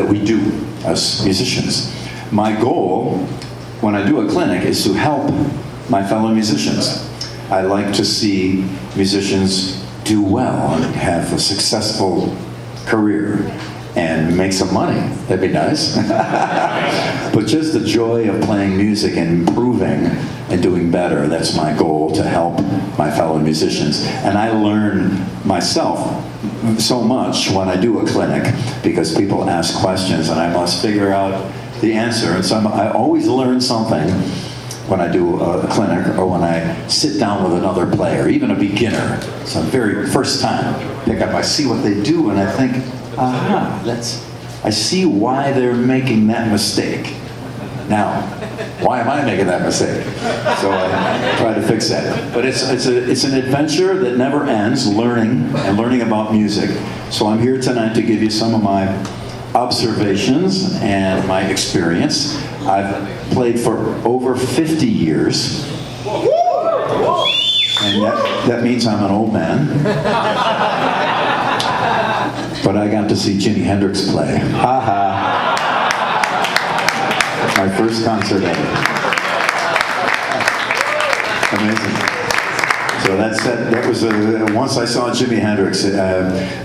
that we do as musicians. My goal when I do a clinic is to help my fellow musicians. I like to see musicians do well and have a successful career and make some money. That'd be nice. But just the joy of playing music and improving and doing better, that's my goal, to help my fellow musicians. And I learn myself so much when I do a clinic because people ask questions and I must figure out the answer. And so I always learn something when I do a clinic or when I sit down with another player, even a beginner. So very first time pick up, I see what they do and I think, aha, I see why they're making that mistake. Now, why am I making that mistake? So I try to fix that. But it's an adventure that never ends, learning and learning about music. So I'm here tonight to give you some of my observations and my experience. I've played for over 50 years. And that means I'm an old man. But I got to see Jimi Hendrix play. Ha ha. My first concert ever. Amazing. So that was once I saw Jimi Hendrix,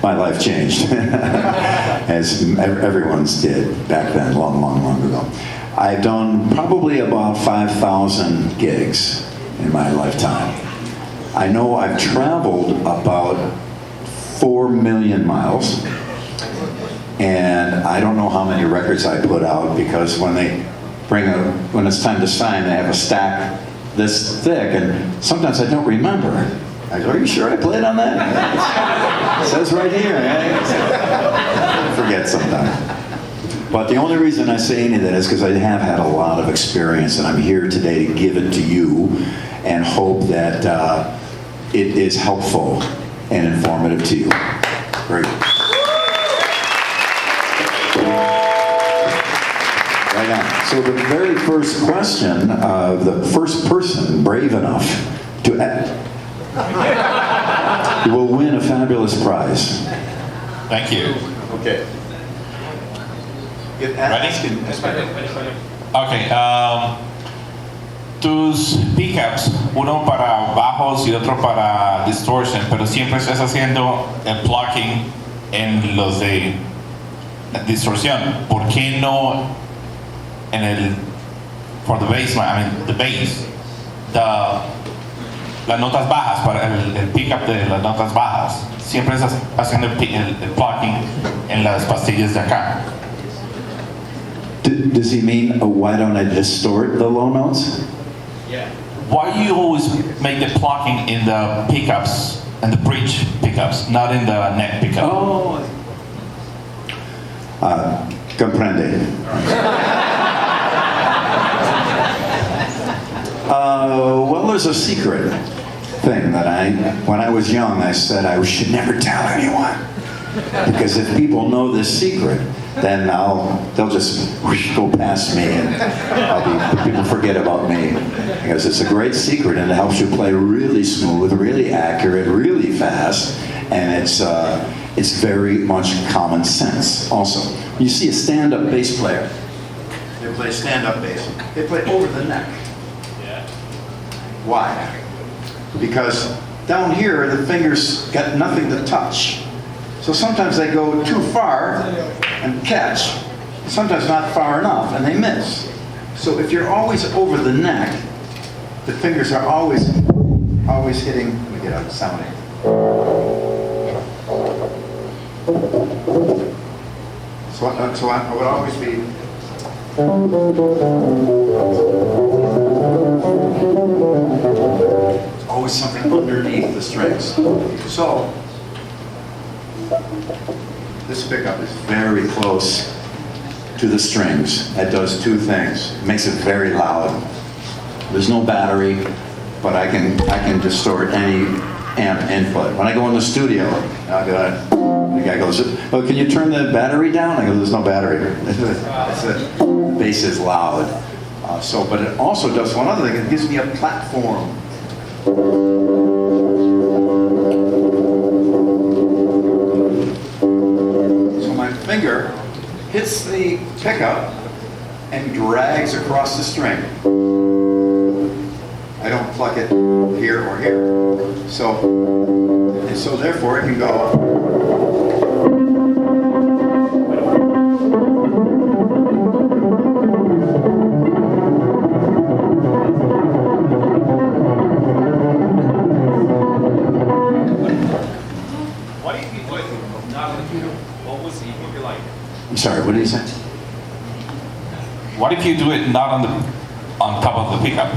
my life changed, as everyone's did back then, long, long, long ago. I've done probably about 5,000 gigs in my lifetime. I know I've traveled about 4 million miles, and I don't know how many records I put out because when it's time to sign, they have a stack this thick, and sometimes I don't remember. I go, are you sure I played on that? It says right here. I forget sometimes. But the only reason I say any of that is because I have had a lot of experience, and I'm here today to give it to you and hope that it is helpful and informative to you. Great. Right on. So the very first question, the first person brave enough to will win a fabulous prize. Thank you. Okay. Ready? Okay. Tus pickups, uno para bajos y otro para distortion, pero siempre estás haciendo el plucking en los de distorsión. ¿Por qué no en el for the bass line, I mean the bass, las notas bajas para el pickup de las notas bajas? Siempre estás haciendo el plucking en las pastillas de acá. Does he mean, why don't I distort the low notes? Yeah. Why do you always make the plucking in the pickups and the bridge pickups, not in the neck pickup? Oh. Comprende. Well, there's a secret thing that when I was young, I said I should never tell anyone. Because if people know this secret, then they'll just go past me and people forget about me. Because it's a great secret and it helps you play really smooth, really accurate, really fast, and it's very much common sense also. You see a stand-up bass player, they play stand-up bass, they play over the neck. Yeah. Why? Because down here the fingers got nothing to touch. So sometimes they go too far and catch, sometimes not far enough, and they miss. So if you're always over the neck, the fingers are always hitting. Let me get out the sounding. So I would always be. There's always something underneath the strings. So. This pickup is very close to the strings. It does two things. It makes it very loud. There's no battery, but I can distort any amp input. When I go in the studio, the guy goes, "Oh, can you turn the battery down?" I go, "There's no battery." That's it. The bass is loud. But it also does one other thing. It gives me a platform. Finger hits the pickup and drags across the string. I don't pluck it here or here. So therefore it can go. What if you do it not on the piano? What was it would be like? I'm sorry, what did you say? What if you do it not on top of the pickup?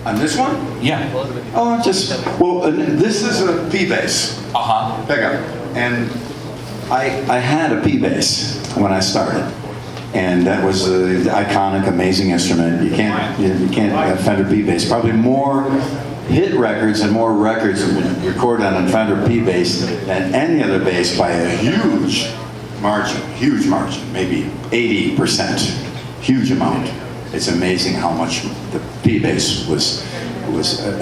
On this one? Yeah. Oh, this is a P bass Uh-huh. pickup, and I had a P bass when I started, and that was an iconic, amazing instrument. You can't have Fender P bass. Probably more hit records and more records have been recorded on a Fender P bass than any other bass by a huge margin, maybe 80%, huge amount. It's amazing how much the P bass was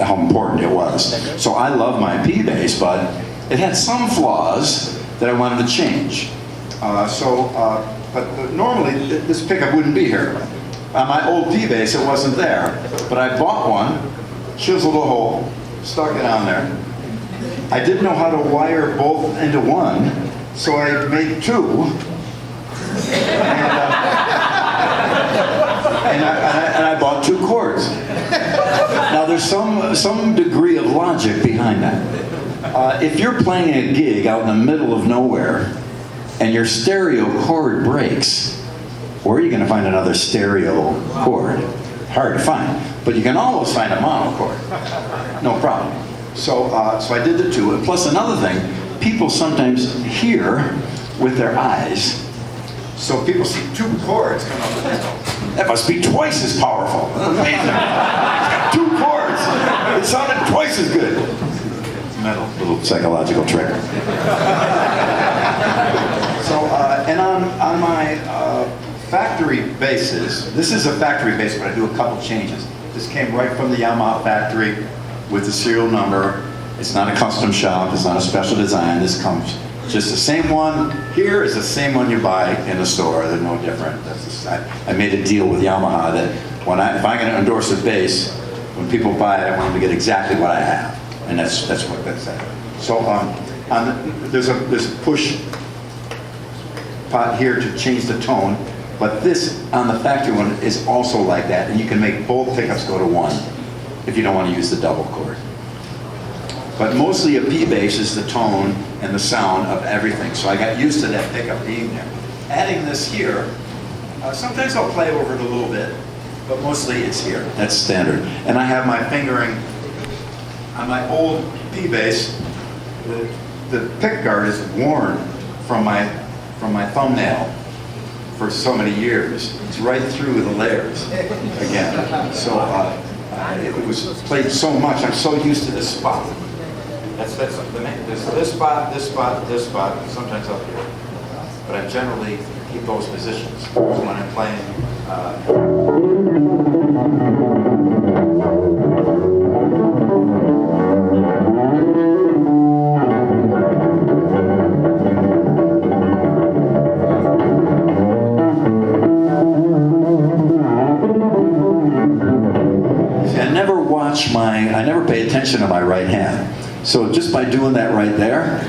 how important it was. So I love my P bass, but it had some flaws that I wanted to change. But normally this pickup wouldn't be here. On my old P bass, it wasn't there, but I bought one, chiseled a hole, stuck it on there. I didn't know how to wire both into one, so I made two. And I bought two chords. Now there's some degree of logic behind that. If you're playing a gig out in the middle of nowhere and your stereo chord breaks, where are you going to find another stereo chord? Hard to find. But you can always find a mono chord. No problem. So I did the two. And plus another thing, people sometimes hear with their eyes. So people see two chords come up with that. That must be twice as powerful. Amazing. Two chords. It sounded twice as good. Metal, little psychological trick. And on my factory basses, this is a factory bass, but I do a couple changes. This came right from the Yamaha factory with the serial number. It's not a custom shop. It's not a special design. This comes just the same one. Here is the same one you buy in the store. They're no different. I made a deal with Yamaha that if I'm going to endorse a bass, when people buy it, I want them to get exactly what I have, and that's what that's at. So there's a push pot here to change the tone, but this on the factory one is also like that, and you can make both pickups go to one if you don't want to use the double chord. But mostly a P bass is the tone and the sound of everything. So I got used to that pickup being there. Adding this here, sometimes I'll play over it a little bit, but mostly it's here. That's standard. And I have my fingering on my old P bass. The pick guard is worn from my thumbnail for so many years. It's right through the layers again. So it was played so much. I'm so used to this spot. There's this spot, this spot, this spot, and sometimes up here. But I generally keep those positions when I'm playing. See, I never pay attention to my right hand. So just by doing that right there,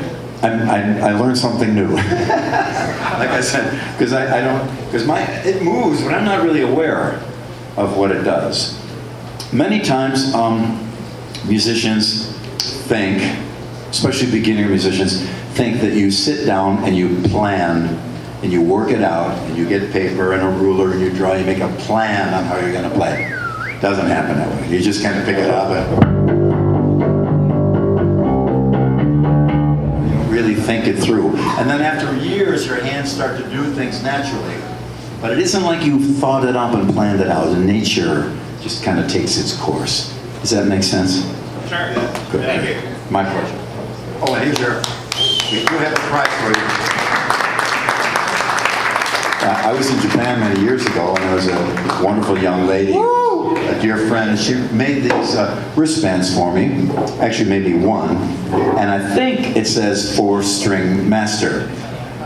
I learned something new. Like I said, because it moves, but I'm not really aware of what it does. Many times, musicians think, especially beginner musicians, think that you sit down and you plan and you work it out and you get paper and a ruler and you draw, you make a plan on how you're going to play. It doesn't happen that way. You just kind of pick it up and really think it through. And then after years, your hands start to do things naturally. But it isn't like you thought it up and planned it out. Nature just kind of takes its course. Does that make sense? Sure. Good. Thank you. My pleasure. Oh, and here's we do have a prize for you. I was in Japan many years ago, and there was a wonderful young lady, a dear friend, and she made these wristbands for me. Actually, made me one, and I think it says 4-string master.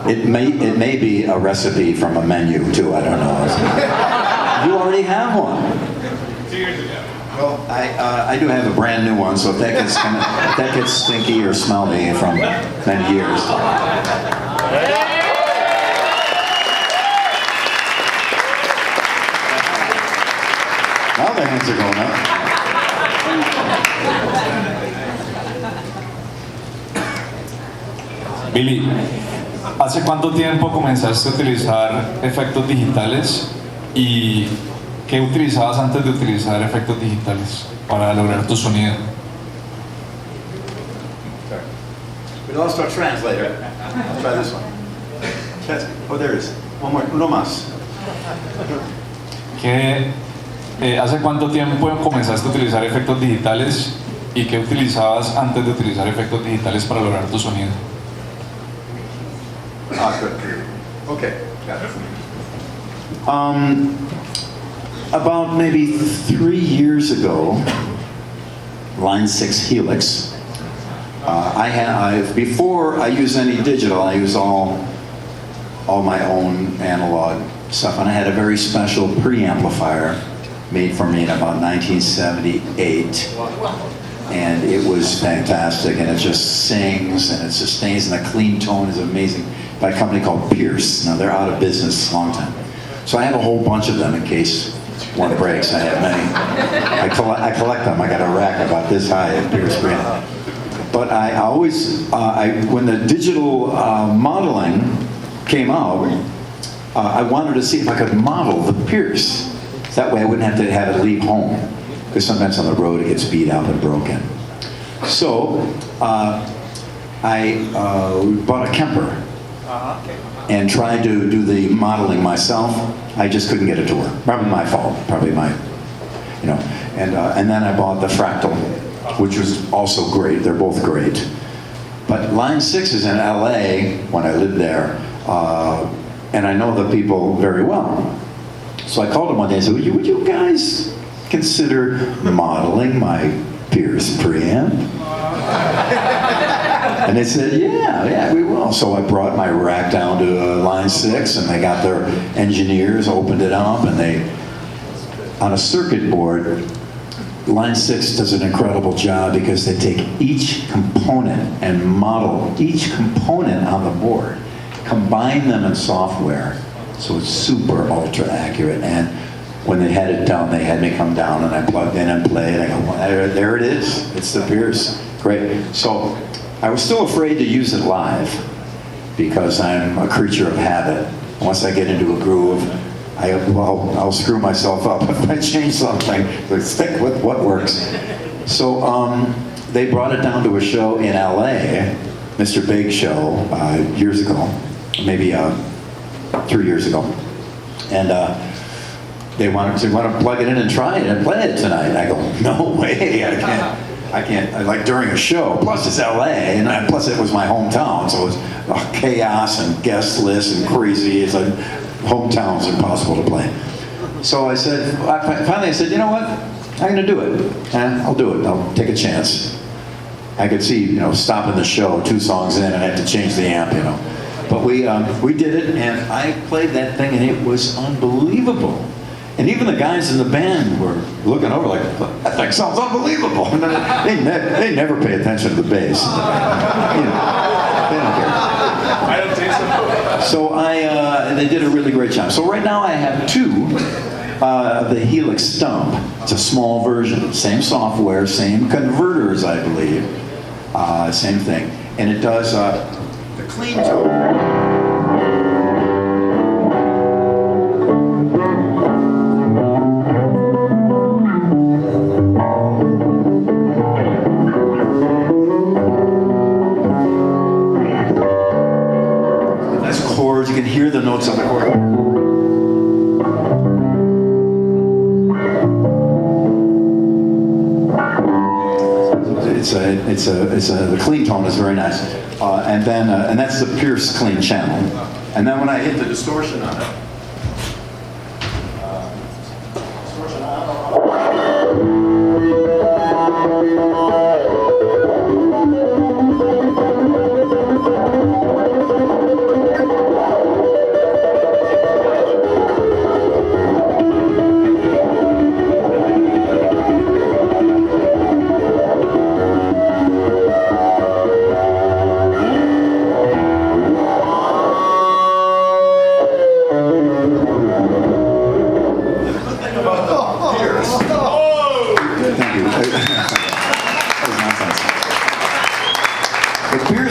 It may be a recipe from a menu too. I don't know. You already have one. 2 years ago. Well, I do have a brand new one, so if that gets stinky or smelly from many years. Now the hands are going up. Billy, ¿hace cuánto tiempo comenzaste a utilizar efectos digitales y qué utilizabas antes de utilizar efectos digitales para lograr tu sonido? We lost our translator. I'll try this one. Oh, there it is. One more. Uno más. ¿Hace cuánto tiempo comenzaste a utilizar efectos digitales y qué utilizabas antes de utilizar efectos digitales para lograr tu sonido? Ah, good. Okay. Got it. About maybe 3 years ago, Line 6 Helix. Before I use any digital, I use all my own analog stuff, and I had a very special preamplifier made for me in about 1978, and it was fantastic, and it just sings and it sustains, and the clean tone is amazing, by a company called Pierce. Now they're out of business a long time, so I have a whole bunch of them in case one breaks. I have many. I collect them. I got a rack about this high at Pierce brand. But I always, when the digital modeling came out, I wanted to see if I could model the Pierce. That way I wouldn't have to have it leave home, because sometimes on the road it gets beat up and broken. So I bought a Kemper and tried to do the modeling myself. I just couldn't get it to work. Probably my fault. Probably my, And then I bought the Fractal, which was also great. They're both great. But Line 6 is in LA when I lived there, and I know the people very well. So I called them one day and said, would you guys consider modeling my Pierce preamp? And they said, yeah, we will. So I brought my rack down to Line 6, and they got their engineers, opened it up, and they, on a circuit board, Line 6 does an incredible job because they take each component and model each component on the board, combine them in software, so it's super ultra accurate. And when they had it done, they had me come down and I plugged in and played. I go, well, there it is. It's the Pierce. Great. So I was still afraid to use it live because I'm a creature of habit. Once I get into a groove, I'll screw myself up if I change something. But stick with what works. So they brought it down to a show in LA, Mr. Big show, years ago, maybe 3 years ago, and they wanted to plug it in and try it and play it tonight. I go, no way, I can't. Like during a show. Plus it's LA, and plus it was my hometown, so it was chaos and guest list and crazy. It's like hometown's impossible to play. So I said, finally I said, you know what? I'm going to do it. I'll do it. I'll take a chance. I could see, stopping the show 2 songs in and I had to change the amp, But we did it, and I played that thing, and it was unbelievable. And even the guys in the band were looking over like, that thing sounds unbelievable. They never pay attention to the bass. They don't care. I don't think so. So they did a really great job. So right now I have 2 of the Helix Stump. It's a small version, same software, same converters, I believe, same thing. And it does the clean tone. You can hear the notes on the chord. The clean tone is very nice, and that's the Pierce clean channel. And then when I hit the distortion on it.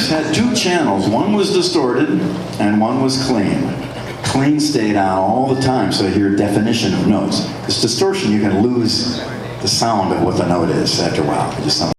Masterclass had two channels. One was distorted and one was clean. Clean stayed on all the time, so I hear definition of notes. This distortion, you can lose the sound of what the note is after a while. It just sounds